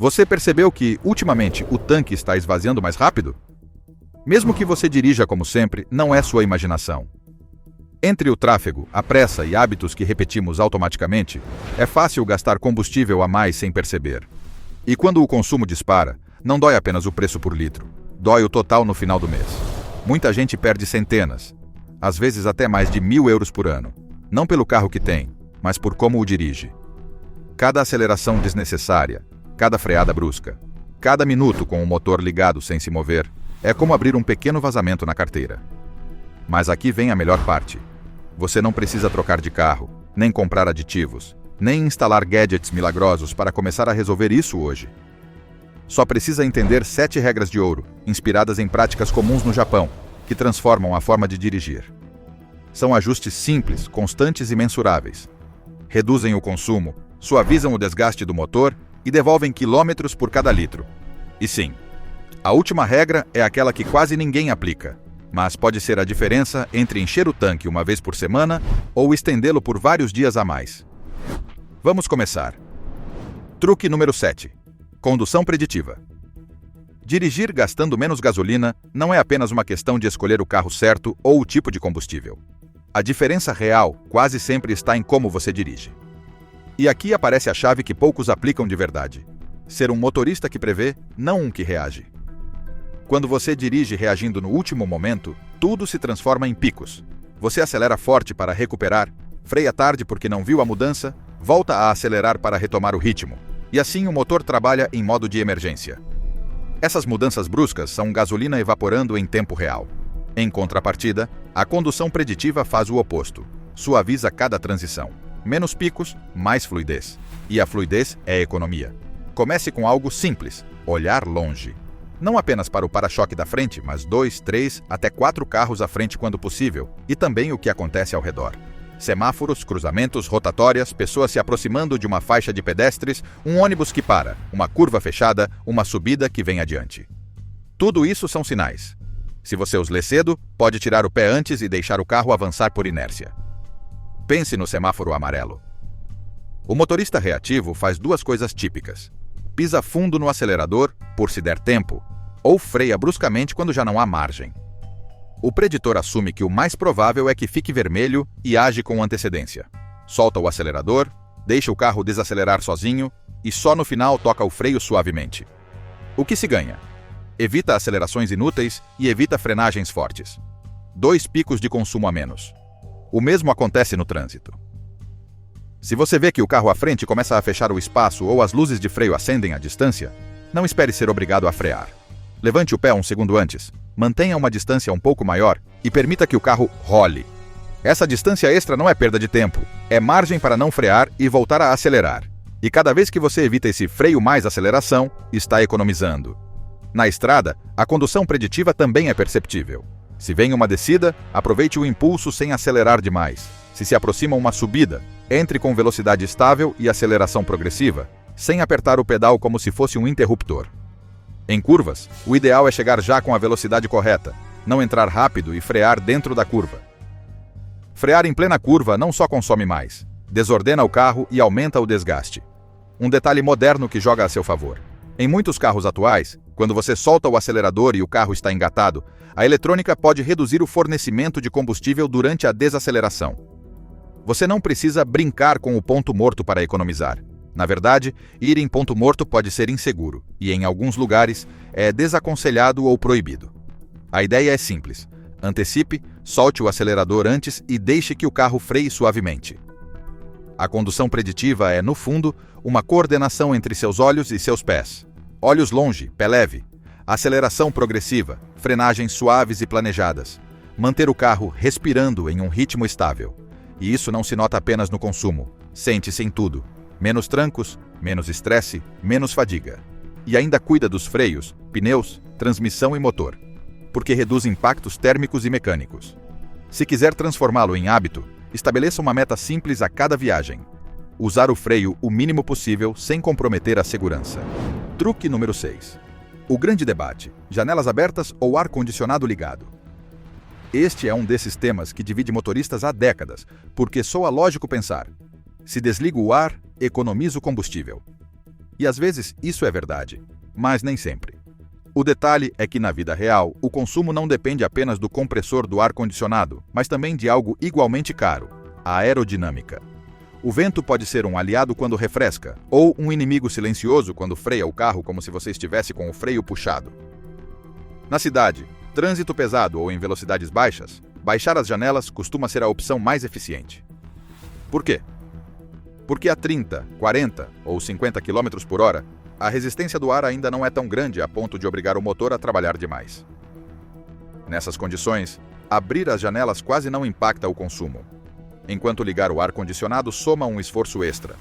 Você percebeu que, ultimamente, o tanque está esvaziando mais rápido? Mesmo que você dirija como sempre, não é sua imaginação. Entre o tráfego, a pressa e hábitos que repetimos automaticamente, é fácil gastar combustível a mais sem perceber. E quando o consumo dispara, não dói apenas o preço por litro, dói o total no final do mês. Muita gente perde centenas, às vezes até mais de 1.000 euros por ano, não pelo carro que tem, mas por como o dirige. Cada aceleração desnecessária, cada freada brusca, cada minuto com o motor ligado sem se mover, é como abrir um pequeno vazamento na carteira. Mas aqui vem a melhor parte. Você não precisa trocar de carro, nem comprar aditivos, nem instalar gadgets milagrosos para começar a resolver isso hoje. Só precisa entender 7 regras de ouro, inspiradas em práticas comuns no Japão, que transformam a forma de dirigir. São ajustes simples, constantes e mensuráveis. Reduzem o consumo, suavizam o desgaste do motor e devolvem quilômetros por cada litro. E sim, a última regra é aquela que quase ninguém aplica, mas pode ser a diferença entre encher o tanque uma vez por semana ou estendê-lo por vários dias a mais. Vamos começar. Truque número 7. Condução preditiva. Dirigir gastando menos gasolina não é apenas uma questão de escolher o carro certo ou o tipo de combustível. A diferença real quase sempre está em como você dirige. E aqui aparece a chave que poucos aplicam de verdade. Ser um motorista que prevê, não um que reage. Quando você dirige reagindo no último momento, tudo se transforma em picos. Você acelera forte para recuperar, freia tarde porque não viu a mudança, volta a acelerar para retomar o ritmo. E assim o motor trabalha em modo de emergência. Essas mudanças bruscas são gasolina evaporando em tempo real. Em contrapartida, a condução preditiva faz o oposto. Suaviza cada transição. Menos picos, mais fluidez. E a fluidez é economia. Comece com algo simples, olhar longe. Não apenas para o para-choque da frente, mas 2, 3, até 4 carros à frente quando possível, e também o que acontece ao redor. Semáforos, cruzamentos, rotatórias, pessoas se aproximando de uma faixa de pedestres, um ônibus que para, uma curva fechada, uma subida que vem adiante. Tudo isso são sinais. Se você os lê cedo, pode tirar o pé antes e deixar o carro avançar por inércia. Pense no semáforo amarelo. O motorista reativo faz 2 coisas típicas. Pisa fundo no acelerador, por se der tempo, ou freia bruscamente quando já não há margem. O preditor assume que o mais provável é que fique vermelho e age com antecedência. Solta o acelerador, deixa o carro desacelerar sozinho e só no final toca o freio suavemente. O que se ganha? Evita acelerações inúteis e evita frenagens fortes. 2 picos de consumo a menos. O mesmo acontece no trânsito. Se você vê que o carro à frente começa a fechar o espaço ou as luzes de freio acendem à distância, não espere ser obrigado a frear. Levante o pé um segundo antes, mantenha uma distância um pouco maior e permita que o carro role. Essa distância extra não é perda de tempo, é margem para não frear e voltar a acelerar. E cada vez que você evita esse freio mais aceleração, está economizando. Na estrada, a condução preditiva também é perceptível. Se vem uma descida, aproveite o impulso sem acelerar demais. Se aproxima uma subida, entre com velocidade estável e aceleração progressiva, sem apertar o pedal como se fosse um interruptor. Em curvas, o ideal é chegar já com a velocidade correta, não entrar rápido e frear dentro da curva. Frear em plena curva não só consome mais, desordena o carro e aumenta o desgaste. Um detalhe moderno que joga a seu favor. Em muitos carros atuais, quando você solta o acelerador e o carro está engatado, a eletrônica pode reduzir o fornecimento de combustível durante a desaceleração. Você não precisa brincar com o ponto morto para economizar. Na verdade, ir em ponto morto pode ser inseguro e, em alguns lugares, é desaconselhado ou proibido. A ideia é simples. Antecipe, solte o acelerador antes e deixe que o carro freie suavemente. A condução preditiva é, no fundo, uma coordenação entre seus olhos e seus pés. Olhos longe, pé leve. Aceleração progressiva, frenagens suaves e planejadas. Manter o carro respirando em um ritmo estável. E isso não se nota apenas no consumo, sente-se em tudo. Menos trancos, menos estresse, menos fadiga. E ainda cuida dos freios, pneus, transmissão e motor, porque reduz impactos térmicos e mecânicos. Se quiser transformá-lo em hábito, estabeleça uma meta simples a cada viagem. Usar o freio o mínimo possível sem comprometer a segurança. Truque número 6. O grande debate: janelas abertas ou ar-condicionado ligado? Este é um desses temas que divide motoristas há décadas, porque soa lógico pensar: se desligo o ar, economizo combustível. E às vezes isso é verdade, mas nem sempre. O detalhe é que na vida real, o consumo não depende apenas do compressor do ar-condicionado, mas também de algo igualmente caro: a aerodinâmica. O vento pode ser um aliado quando refresca, ou um inimigo silencioso quando freia o carro como se você estivesse com o freio puxado. Na cidade, trânsito pesado ou em velocidades baixas, baixar as janelas costuma ser a opção mais eficiente. Por quê? Porque a 30, 40 ou 50 km por hora, a resistência do ar ainda não é tão grande a ponto de obrigar o motor a trabalhar demais. Nessas condições, abrir as janelas quase não impacta o consumo, enquanto ligar o ar-condicionado soma um esforço extra.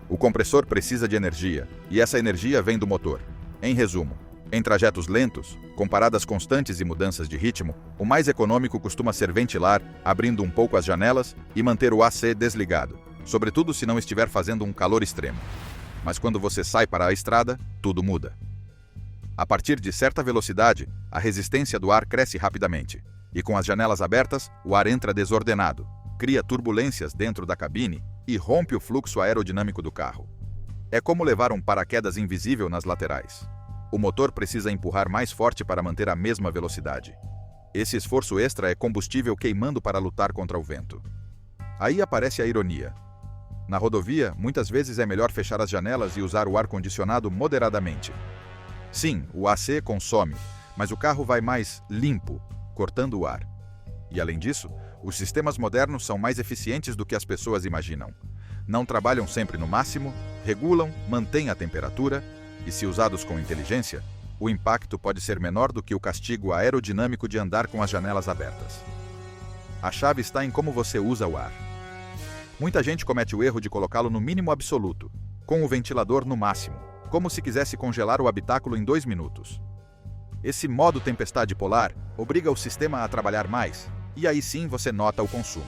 O compressor precisa de energia, e essa energia vem do motor. Em resumo, em trajetos lentos, com paradas constantes e mudanças de ritmo, o mais econômico costuma ser ventilar, abrindo um pouco as janelas e manter o AC desligado, sobretudo se não estiver fazendo um calor extremo. Mas quando você sai para a estrada, tudo muda. A partir de certa velocidade, a resistência do ar cresce rapidamente, e com as janelas abertas, o ar entra desordenado, cria turbulências dentro da cabine e rompe o fluxo aerodinâmico do carro. É como levar um paraquedas invisível nas laterais. O motor precisa empurrar mais forte para manter a mesma velocidade. Esse esforço extra é combustível queimando para lutar contra o vento. Aí aparece a ironia. Na rodovia, muitas vezes é melhor fechar as janelas e usar o ar-condicionado moderadamente. Sim, o AC consome, mas o carro vai mais limpo, cortando o ar. E além disso, os sistemas modernos são mais eficientes do que as pessoas imaginam. Não trabalham sempre no máximo, regulam, mantêm a temperatura, e se usados com inteligência, o impacto pode ser menor do que o castigo aerodinâmico de andar com as janelas abertas. A chave está em como você usa o ar. Muita gente comete o erro de colocá-lo no mínimo absoluto, com o ventilador no máximo, como se quisesse congelar o habitáculo em 2 minutos. Esse modo tempestade polar obriga o sistema a trabalhar mais, e aí sim você nota o consumo.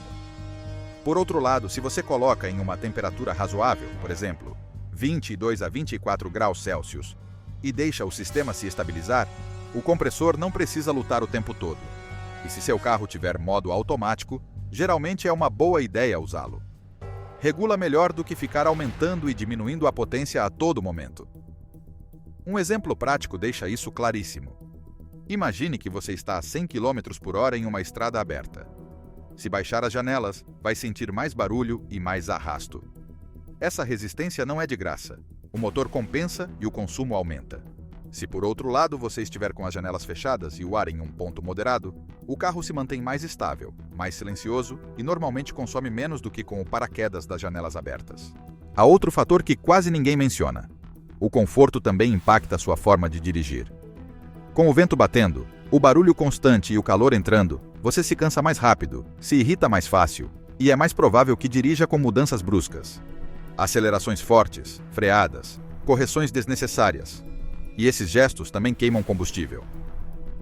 Por outro lado, se você coloca em uma temperatura razoável, por exemplo, 22 a 24 graus Celsius, e deixa o sistema se estabilizar, o compressor não precisa lutar o tempo todo. E se seu carro tiver modo automático, geralmente é uma boa ideia usá-lo. Regula melhor do que ficar aumentando e diminuindo a potência a todo momento. Um exemplo prático deixa isso claríssimo. Imagine que você está a 100 km por hora em uma estrada aberta. Se baixar as janelas, vai sentir mais barulho e mais arrasto. Essa resistência não é de graça. O motor compensa e o consumo aumenta. Se por outro lado você estiver com as janelas fechadas e o ar em um ponto moderado, o carro se mantém mais estável, mais silencioso e normalmente consome menos do que com o paraquedas das janelas abertas. Há outro fator que quase ninguém menciona. O conforto também impacta a sua forma de dirigir. Com o vento batendo, o barulho constante e o calor entrando, você se cansa mais rápido, se irrita mais fácil e é mais provável que dirija com mudanças bruscas. Acelerações fortes, freadas, correções desnecessárias. E esses gestos também queimam combustível.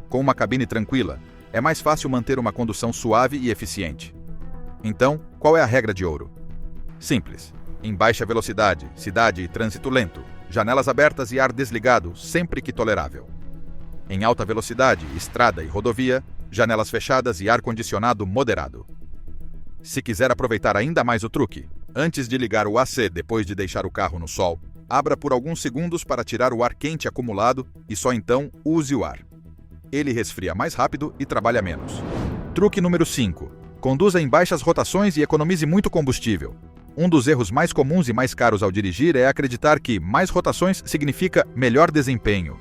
Com uma cabine tranquila, é mais fácil manter uma condução suave e eficiente. Então, qual é a regra de ouro? Simples. Em baixa velocidade, cidade e trânsito lento, janelas abertas e ar desligado sempre que tolerável. Em alta velocidade, estrada e rodovia, janelas fechadas e ar-condicionado moderado. Se quiser aproveitar ainda mais o truque, antes de ligar o AC depois de deixar o carro no sol, abra por alguns segundos para tirar o ar quente acumulado e só então use o ar. Ele resfria mais rápido e trabalha menos. Truque número 5. Conduza em baixas rotações e economize muito combustível. Um dos erros mais comuns e mais caros ao dirigir é acreditar que mais rotações significa melhor desempenho.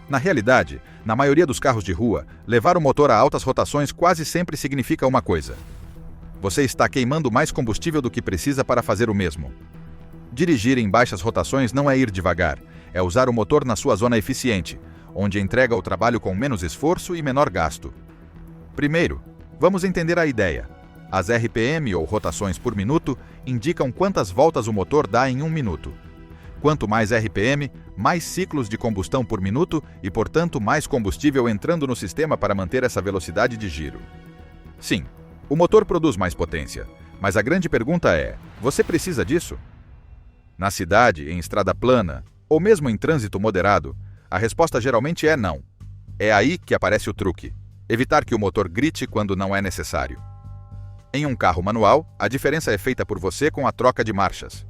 Na realidade, na maioria dos carros de rua, levar o motor a altas rotações quase sempre significa uma coisa: você está queimando mais combustível do que precisa para fazer o mesmo. Dirigir em baixas rotações não é ir devagar, é usar o motor na sua zona eficiente, onde entrega o trabalho com menos esforço e menor gasto. Primeiro, vamos entender a ideia. As RPM, ou rotações por minuto, indicam quantas voltas o motor dá em um minuto. Quanto mais RPM, mais ciclos de combustão por minuto e, portanto, mais combustível entrando no sistema para manter essa velocidade de giro. Sim, o motor produz mais potência, mas a grande pergunta é: você precisa disso? Na cidade, em estrada plana, ou mesmo em trânsito moderado, a resposta geralmente é não. É aí que aparece o truque: evitar que o motor grite quando não é necessário. Em um carro manual, a diferença é feita por você com a troca de marchas.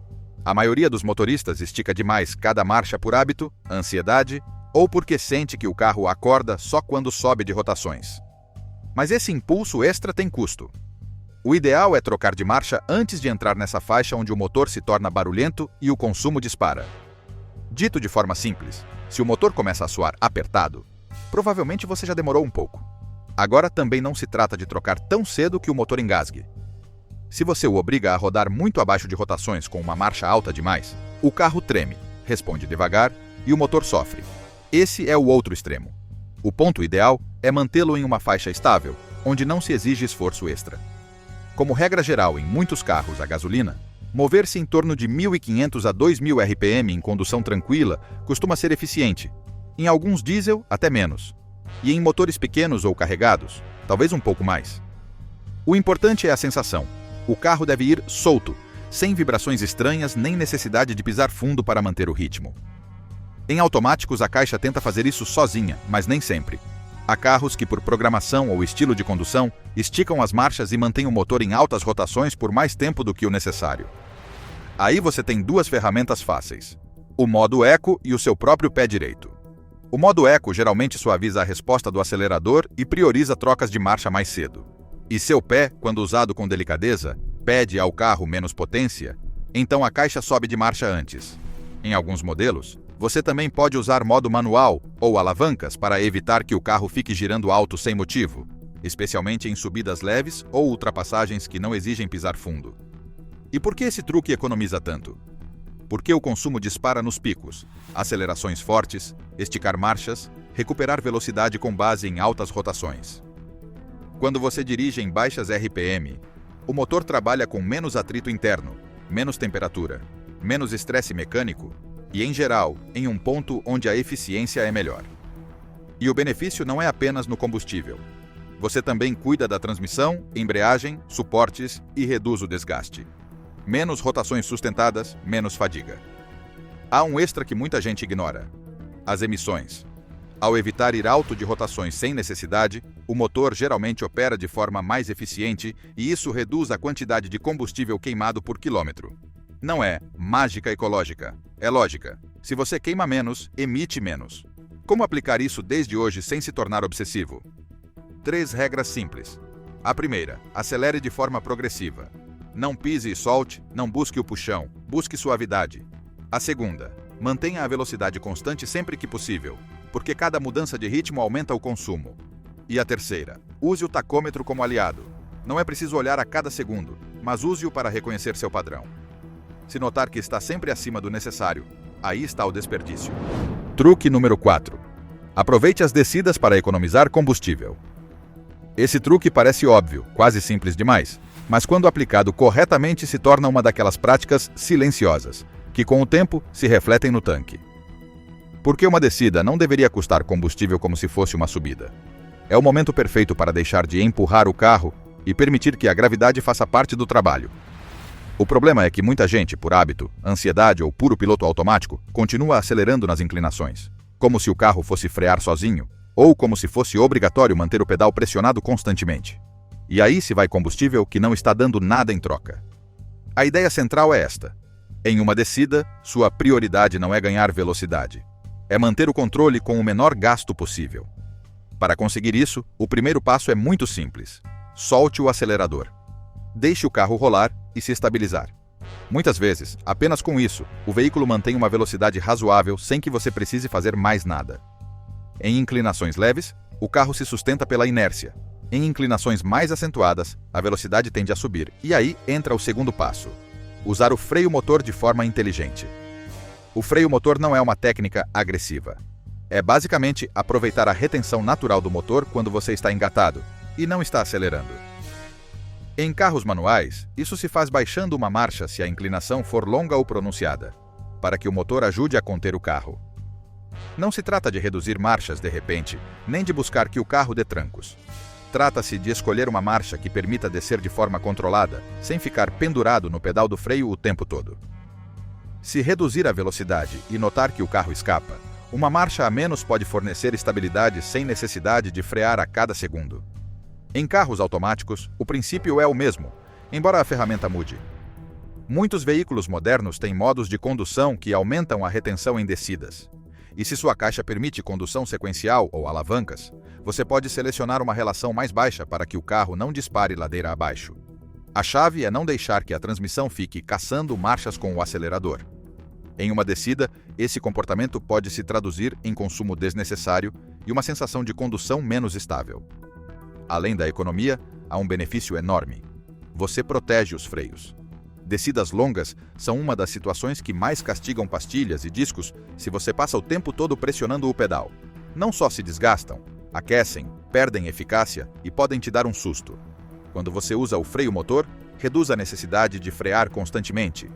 A maioria dos motoristas estica demais cada marcha por hábito, ansiedade ou porque sente que o carro acorda só quando sobe de rotações. Mas esse impulso extra tem custo. O ideal é trocar de marcha antes de entrar nessa faixa onde o motor se torna barulhento e o consumo dispara. Dito de forma simples, se o motor começa a soar apertado, provavelmente você já demorou um pouco. Agora também não se trata de trocar tão cedo que o motor engasgue. Se você o obriga a rodar muito abaixo de rotações com uma marcha alta demais, o carro treme, responde devagar e o motor sofre. Esse é o outro extremo. O ponto ideal é mantê-lo em uma faixa estável, onde não se exige esforço extra. Como regra geral em muitos carros a gasolina, mover-se em torno de 1.500 a 2.000 RPM em condução tranquila costuma ser eficiente. Em alguns diesel, até menos. E em motores pequenos ou carregados, talvez um pouco mais. O importante é a sensação. O carro deve ir solto, sem vibrações estranhas nem necessidade de pisar fundo para manter o ritmo. Em automáticos, a caixa tenta fazer isso sozinha, mas nem sempre. Há carros que, por programação ou estilo de condução, esticam as marchas e mantêm o motor em altas rotações por mais tempo do que o necessário. Aí você tem duas ferramentas fáceis: o modo eco e o seu próprio pé direito. O modo eco geralmente suaviza a resposta do acelerador e prioriza trocas de marcha mais cedo. E seu pé, quando usado com delicadeza, pede ao carro menos potência, então a caixa sobe de marcha antes. Em alguns modelos, você também pode usar modo manual ou alavancas para evitar que o carro fique girando alto sem motivo, especialmente em subidas leves ou ultrapassagens que não exigem pisar fundo. E por que esse truque economiza tanto? Porque o consumo dispara nos picos, acelerações fortes, esticar marchas, recuperar velocidade com base em altas rotações. Quando você dirige em baixas RPM, o motor trabalha com menos atrito interno, menos temperatura, menos estresse mecânico e, em geral, em um ponto onde a eficiência é melhor. E o benefício não é apenas no combustível. Você também cuida da transmissão, embreagem, suportes e reduz o desgaste. Menos rotações sustentadas, menos fadiga. Há um extra que muita gente ignora: as emissões. Ao evitar ir alto de rotações sem necessidade, o motor geralmente opera de forma mais eficiente e isso reduz a quantidade de combustível queimado por quilômetro. Não é mágica ecológica, é lógica. Se você queima menos, emite menos. Como aplicar isso desde hoje sem se tornar obsessivo? 3 regras simples. A primeira: acelere de forma progressiva. Não pise e solte, não busque o puxão, busque suavidade. A segunda: mantenha a velocidade constante sempre que possível, porque cada mudança de ritmo aumenta o consumo. E a terceira: use o tacômetro como aliado. Não é preciso olhar a cada segundo, mas use-o para reconhecer seu padrão. Se notar que está sempre acima do necessário, aí está o desperdício. Truque número 4. Aproveite as descidas para economizar combustível. Esse truque parece óbvio, quase simples demais, mas quando aplicado corretamente se torna uma daquelas práticas silenciosas, que com o tempo se refletem no tanque. Porque uma descida não deveria custar combustível como se fosse uma subida. É o momento perfeito para deixar de empurrar o carro e permitir que a gravidade faça parte do trabalho. O problema é que muita gente, por hábito, ansiedade ou puro piloto automático, continua acelerando nas inclinações, como se o carro fosse frear sozinho, ou como se fosse obrigatório manter o pedal pressionado constantemente. E aí se vai combustível que não está dando nada em troca. A ideia central é esta: em uma descida, sua prioridade não é ganhar velocidade, é manter o controle com o menor gasto possível. Para conseguir isso, o primeiro passo é muito simples: solte o acelerador. Deixe o carro rolar e se estabilizar. Muitas vezes, apenas com isso, o veículo mantém uma velocidade razoável sem que você precise fazer mais nada. Em inclinações leves, o carro se sustenta pela inércia. Em inclinações mais acentuadas, a velocidade tende a subir, e aí entra o segundo passo: usar o freio motor de forma inteligente. O freio motor não é uma técnica agressiva. É basicamente aproveitar a retenção natural do motor quando você está engatado e não está acelerando. Em carros manuais, isso se faz baixando uma marcha se a inclinação for longa ou pronunciada, para que o motor ajude a conter o carro. Não se trata de reduzir marchas de repente, nem de buscar que o carro dê trancos. Trata-se de escolher uma marcha que permita descer de forma controlada, sem ficar pendurado no pedal do freio o tempo todo. Se reduzir a velocidade e notar que o carro escapa, uma marcha a menos pode fornecer estabilidade sem necessidade de frear a cada segundo. Em carros automáticos, o princípio é o mesmo, embora a ferramenta mude. Muitos veículos modernos têm modos de condução que aumentam a retenção em descidas. E se sua caixa permite condução sequencial ou alavancas, você pode selecionar uma relação mais baixa para que o carro não dispare ladeira abaixo. A chave é não deixar que a transmissão fique caçando marchas com o acelerador. Em uma descida, esse comportamento pode se traduzir em consumo desnecessário e uma sensação de condução menos estável. Além da economia, há um benefício enorme. Você protege os freios. Descidas longas são uma das situações que mais castigam pastilhas e discos se você passa o tempo todo pressionando o pedal. Não só se desgastam, aquecem, perdem eficácia e podem te dar um susto. Quando você usa o freio motor, reduz a necessidade de frear constantemente.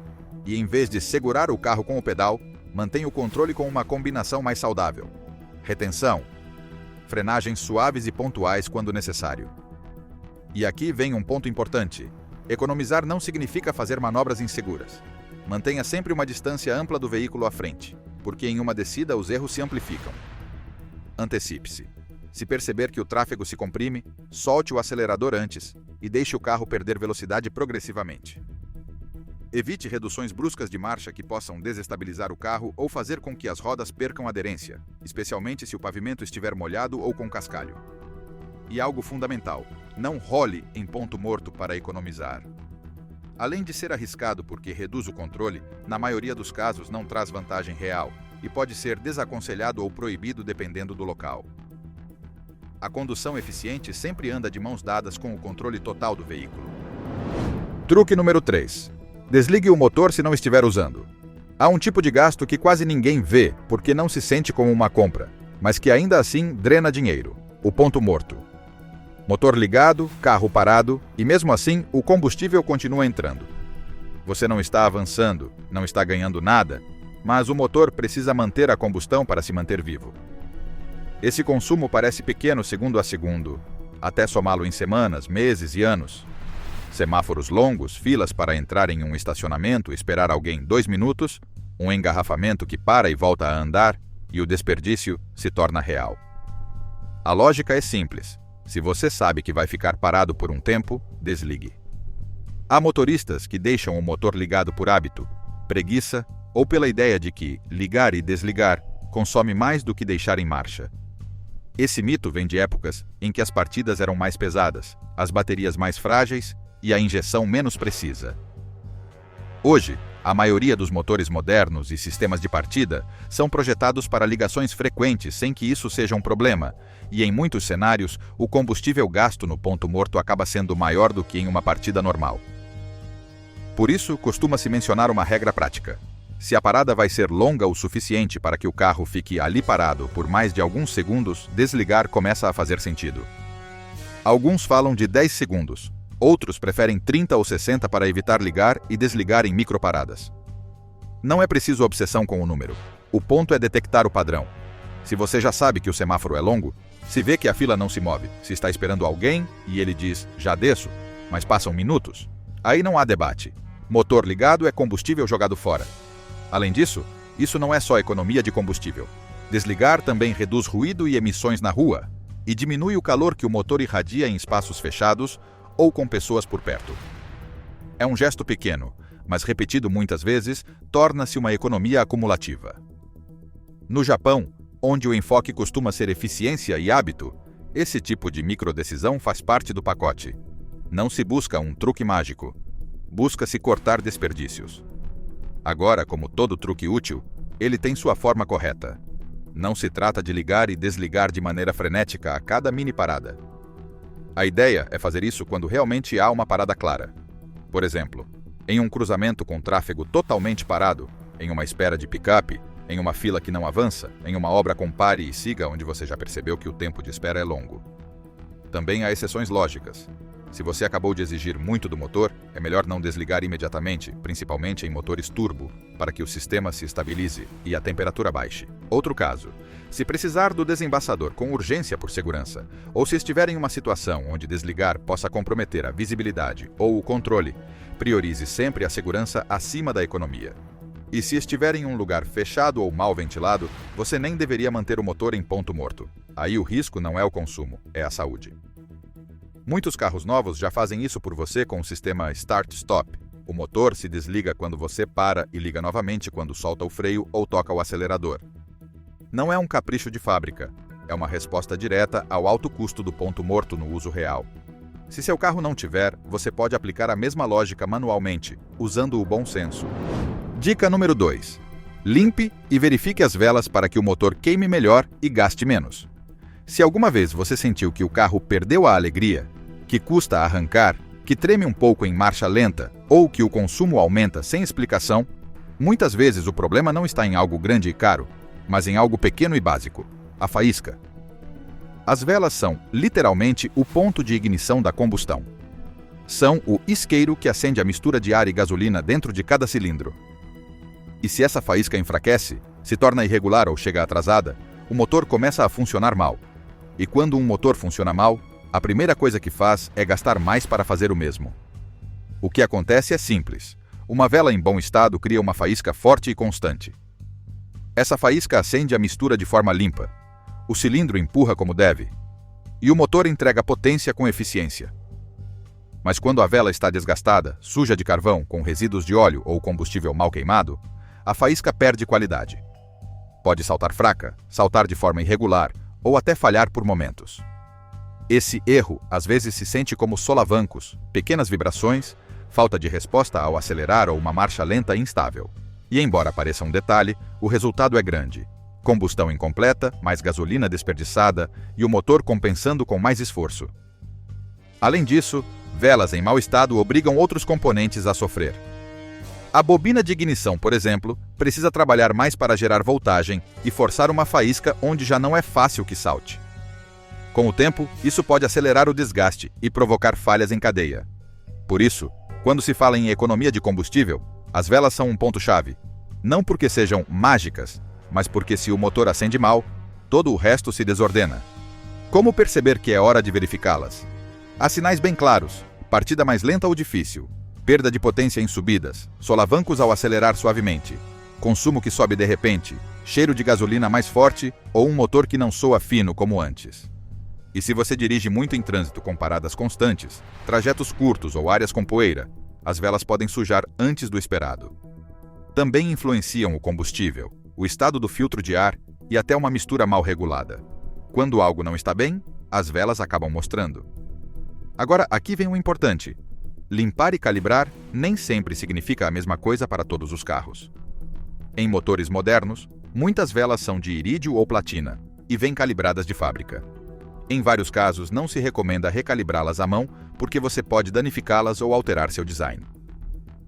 E em vez de segurar o carro com o pedal, mantém o controle com uma combinação mais saudável. Retenção. Frenagens suaves e pontuais quando necessário. E aqui vem um ponto importante. Economizar não significa fazer manobras inseguras. Mantenha sempre uma distância ampla do veículo à frente, porque em uma descida os erros se amplificam. Antecipe-se. Se perceber que o tráfego se comprime, solte o acelerador antes e deixe o carro perder velocidade progressivamente. Evite reduções bruscas de marcha que possam desestabilizar o carro ou fazer com que as rodas percam aderência, especialmente se o pavimento estiver molhado ou com cascalho. E algo fundamental, não role em ponto morto para economizar. Além de ser arriscado porque reduz o controle, na maioria dos casos não traz vantagem real e pode ser desaconselhado ou proibido dependendo do local. A condução eficiente sempre anda de mãos dadas com o controle total do veículo. Truque número 3. Desligue o motor se não estiver usando. Há um tipo de gasto que quase ninguém vê porque não se sente como uma compra, mas que ainda assim drena dinheiro: o ponto morto. Motor ligado, carro parado, e mesmo assim o combustível continua entrando. Você não está avançando, não está ganhando nada, mas o motor precisa manter a combustão para se manter vivo. Esse consumo parece pequeno segundo a segundo, até somá-lo em semanas, meses e anos. Semáforos longos, filas para entrar em um estacionamento e esperar alguém 2 minutos, um engarrafamento que para e volta a andar, e o desperdício se torna real. A lógica é simples. Se você sabe que vai ficar parado por um tempo, desligue. Há motoristas que deixam o motor ligado por hábito, preguiça ou pela ideia de que ligar e desligar consome mais do que deixar em marcha. Esse mito vem de épocas em que as partidas eram mais pesadas, as baterias mais frágeis e a injeção menos precisa. Hoje, a maioria dos motores modernos e sistemas de partida são projetados para ligações frequentes sem que isso seja um problema, e em muitos cenários, o combustível gasto no ponto morto acaba sendo maior do que em uma partida normal. Por isso, costuma-se mencionar uma regra prática. Se a parada vai ser longa o suficiente para que o carro fique ali parado por mais de alguns segundos, desligar começa a fazer sentido. Alguns falam de 10 segundos. Outros preferem 30 ou 60 para evitar ligar e desligar em microparadas. Não é preciso obsessão com o número. O ponto é detectar o padrão. Se você já sabe que o semáforo é longo, se vê que a fila não se move, se está esperando alguém e ele diz, já desço, mas passam minutos, aí não há debate. Motor ligado é combustível jogado fora. Além disso, isso não é só economia de combustível. Desligar também reduz ruído e emissões na rua e diminui o calor que o motor irradia em espaços fechados ou com pessoas por perto. É um gesto pequeno, mas repetido muitas vezes, torna-se uma economia acumulativa. No Japão, onde o enfoque costuma ser eficiência e hábito, esse tipo de microdecisão faz parte do pacote. Não se busca um truque mágico. Busca-se cortar desperdícios. Agora, como todo truque útil, ele tem sua forma correta. Não se trata de ligar e desligar de maneira frenética a cada mini parada. A ideia é fazer isso quando realmente há uma parada clara. Por exemplo, em um cruzamento com tráfego totalmente parado, em uma espera de picape, em uma fila que não avança, em uma obra com pare e siga onde você já percebeu que o tempo de espera é longo. Também há exceções lógicas. Se você acabou de exigir muito do motor, é melhor não desligar imediatamente, principalmente em motores turbo, para que o sistema se estabilize e a temperatura baixe. Outro caso, se precisar do desembaçador com urgência por segurança, ou se estiver em uma situação onde desligar possa comprometer a visibilidade ou o controle, priorize sempre a segurança acima da economia. E se estiver em um lugar fechado ou mal ventilado, você nem deveria manter o motor em ponto morto. Aí o risco não é o consumo, é a saúde. Muitos carros novos já fazem isso por você com o sistema Start-Stop. O motor se desliga quando você para e liga novamente quando solta o freio ou toca o acelerador. Não é um capricho de fábrica, é uma resposta direta ao alto custo do ponto morto no uso real. Se seu carro não tiver, você pode aplicar a mesma lógica manualmente, usando o bom senso. Dica número 2. Limpe e verifique as velas para que o motor queime melhor e gaste menos. Se alguma vez você sentiu que o carro perdeu a alegria, que custa arrancar, que treme um pouco em marcha lenta ou que o consumo aumenta sem explicação, muitas vezes o problema não está em algo grande e caro, mas em algo pequeno e básico: a faísca. As velas são, literalmente, o ponto de ignição da combustão. São o isqueiro que acende a mistura de ar e gasolina dentro de cada cilindro. E se essa faísca enfraquece, se torna irregular ou chega atrasada, o motor começa a funcionar mal. E quando um motor funciona mal, a primeira coisa que faz é gastar mais para fazer o mesmo. O que acontece é simples. Uma vela em bom estado cria uma faísca forte e constante. Essa faísca acende a mistura de forma limpa. O cilindro empurra como deve. E o motor entrega potência com eficiência. Mas quando a vela está desgastada, suja de carvão, com resíduos de óleo ou combustível mal queimado, a faísca perde qualidade. Pode saltar fraca, saltar de forma irregular ou até falhar por momentos. Esse erro às vezes se sente como solavancos, pequenas vibrações, falta de resposta ao acelerar ou uma marcha lenta instável. E embora pareça um detalhe, o resultado é grande. Combustão incompleta, mais gasolina desperdiçada e o motor compensando com mais esforço. Além disso, velas em mau estado obrigam outros componentes a sofrer. A bobina de ignição, por exemplo, precisa trabalhar mais para gerar voltagem e forçar uma faísca onde já não é fácil que salte. Com o tempo, isso pode acelerar o desgaste e provocar falhas em cadeia. Por isso, quando se fala em economia de combustível, as velas são um ponto-chave. Não porque sejam mágicas, mas porque se o motor acende mal, todo o resto se desordena. Como perceber que é hora de verificá-las? Há sinais bem claros: partida mais lenta ou difícil, perda de potência em subidas, solavancos ao acelerar suavemente, consumo que sobe de repente, cheiro de gasolina mais forte ou um motor que não soa fino como antes. E se você dirige muito em trânsito com paradas constantes, trajetos curtos ou áreas com poeira, as velas podem sujar antes do esperado. Também influenciam o combustível, o estado do filtro de ar e até uma mistura mal regulada. Quando algo não está bem, as velas acabam mostrando. Agora, aqui vem o importante. Limpar e calibrar nem sempre significa a mesma coisa para todos os carros. Em motores modernos, muitas velas são de irídio ou platina e vêm calibradas de fábrica. Em vários casos, não se recomenda recalibrá-las à mão porque você pode danificá-las ou alterar seu design.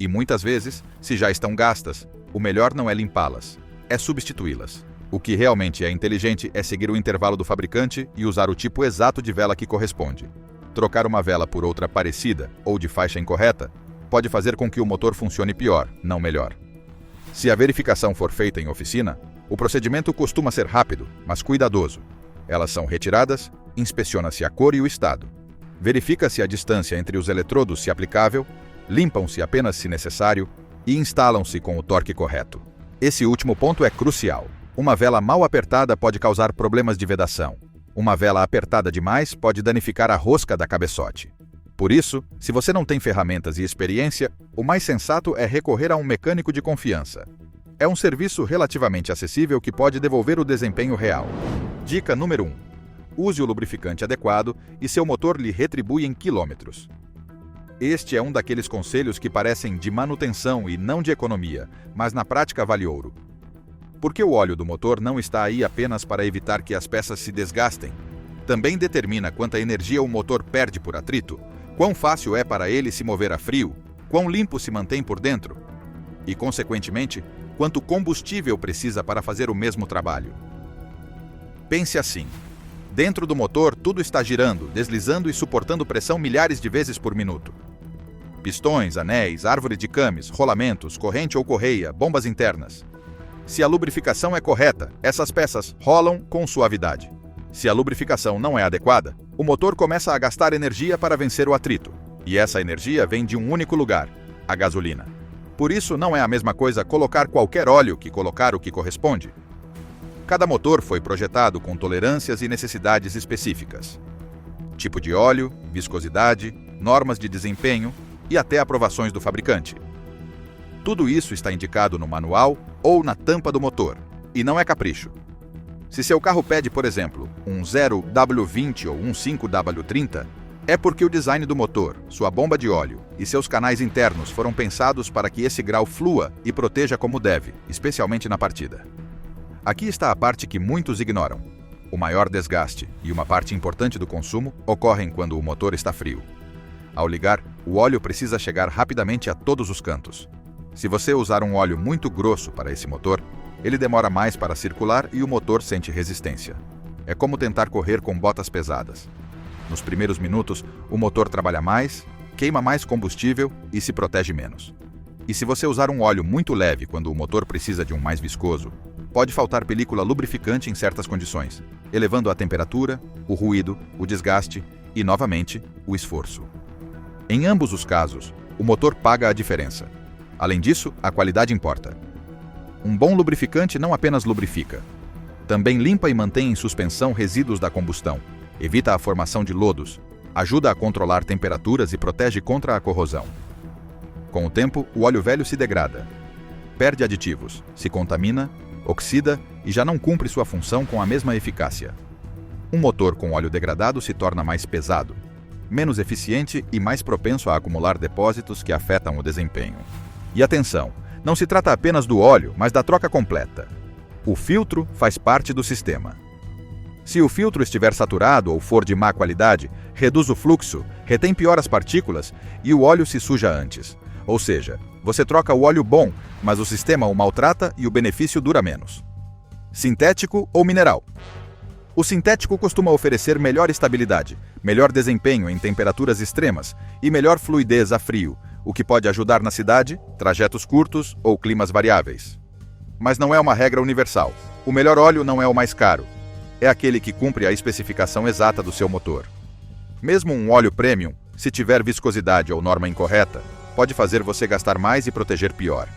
E muitas vezes, se já estão gastas, o melhor não é limpá-las, é substituí-las. O que realmente é inteligente é seguir o intervalo do fabricante e usar o tipo exato de vela que corresponde. Trocar uma vela por outra parecida ou de faixa incorreta pode fazer com que o motor funcione pior, não melhor. Se a verificação for feita em oficina, o procedimento costuma ser rápido, mas cuidadoso. Elas são retiradas, inspeciona-se a cor e o estado. Verifica-se a distância entre os eletrodos se aplicável, limpam-se apenas se necessário e instalam-se com o torque correto. Esse último ponto é crucial. Uma vela mal apertada pode causar problemas de vedação. Uma vela apertada demais pode danificar a rosca da cabeçote. Por isso, se você não tem ferramentas e experiência, o mais sensato é recorrer a um mecânico de confiança. É um serviço relativamente acessível que pode devolver o desempenho real. Dica número 1. Use o lubrificante adequado e seu motor lhe retribui em quilômetros. Este é um daqueles conselhos que parecem de manutenção e não de economia, mas na prática vale ouro. Porque o óleo do motor não está aí apenas para evitar que as peças se desgastem. Também determina quanta energia o motor perde por atrito, quão fácil é para ele se mover a frio, quão limpo se mantém por dentro e, consequentemente, quanto combustível precisa para fazer o mesmo trabalho. Pense assim. Dentro do motor, tudo está girando, deslizando e suportando pressão milhares de vezes por minuto. Pistões, anéis, árvore de cames, rolamentos, corrente ou correia, bombas internas. Se a lubrificação é correta, essas peças rolam com suavidade. Se a lubrificação não é adequada, o motor começa a gastar energia para vencer o atrito. E essa energia vem de um único lugar, a gasolina. Por isso, não é a mesma coisa colocar qualquer óleo que colocar o que corresponde. Cada motor foi projetado com tolerâncias e necessidades específicas. Tipo de óleo, viscosidade, normas de desempenho e até aprovações do fabricante. Tudo isso está indicado no manual ou na tampa do motor, e não é capricho. Se seu carro pede, por exemplo, um 0W20 ou um 5W30, é porque o design do motor, sua bomba de óleo e seus canais internos foram pensados para que esse grau flua e proteja como deve, especialmente na partida. Aqui está a parte que muitos ignoram. O maior desgaste e uma parte importante do consumo ocorrem quando o motor está frio. Ao ligar, o óleo precisa chegar rapidamente a todos os cantos. Se você usar um óleo muito grosso para esse motor, ele demora mais para circular e o motor sente resistência. É como tentar correr com botas pesadas. Nos primeiros minutos, o motor trabalha mais, queima mais combustível e se protege menos. E se você usar um óleo muito leve quando o motor precisa de um mais viscoso, pode faltar película lubrificante em certas condições, elevando a temperatura, o ruído, o desgaste e, novamente, o esforço. Em ambos os casos, o motor paga a diferença. Além disso, a qualidade importa. Um bom lubrificante não apenas lubrifica, também limpa e mantém em suspensão resíduos da combustão, evita a formação de lodos, ajuda a controlar temperaturas e protege contra a corrosão. Com o tempo, o óleo velho se degrada, perde aditivos, se contamina, oxida e já não cumpre sua função com a mesma eficácia. Um motor com óleo degradado se torna mais pesado, menos eficiente e mais propenso a acumular depósitos que afetam o desempenho. E atenção, não se trata apenas do óleo, mas da troca completa. O filtro faz parte do sistema. Se o filtro estiver saturado ou for de má qualidade, reduz o fluxo, retém pior as partículas e o óleo se suja antes. Ou seja, você troca o óleo bom, mas o sistema o maltrata e o benefício dura menos. Sintético ou mineral? O sintético costuma oferecer melhor estabilidade, melhor desempenho em temperaturas extremas e melhor fluidez a frio, o que pode ajudar na cidade, trajetos curtos ou climas variáveis. Mas não é uma regra universal. O melhor óleo não é o mais caro. É aquele que cumpre a especificação exata do seu motor. Mesmo um óleo premium, se tiver viscosidade ou norma incorreta, pode fazer você gastar mais e proteger pior.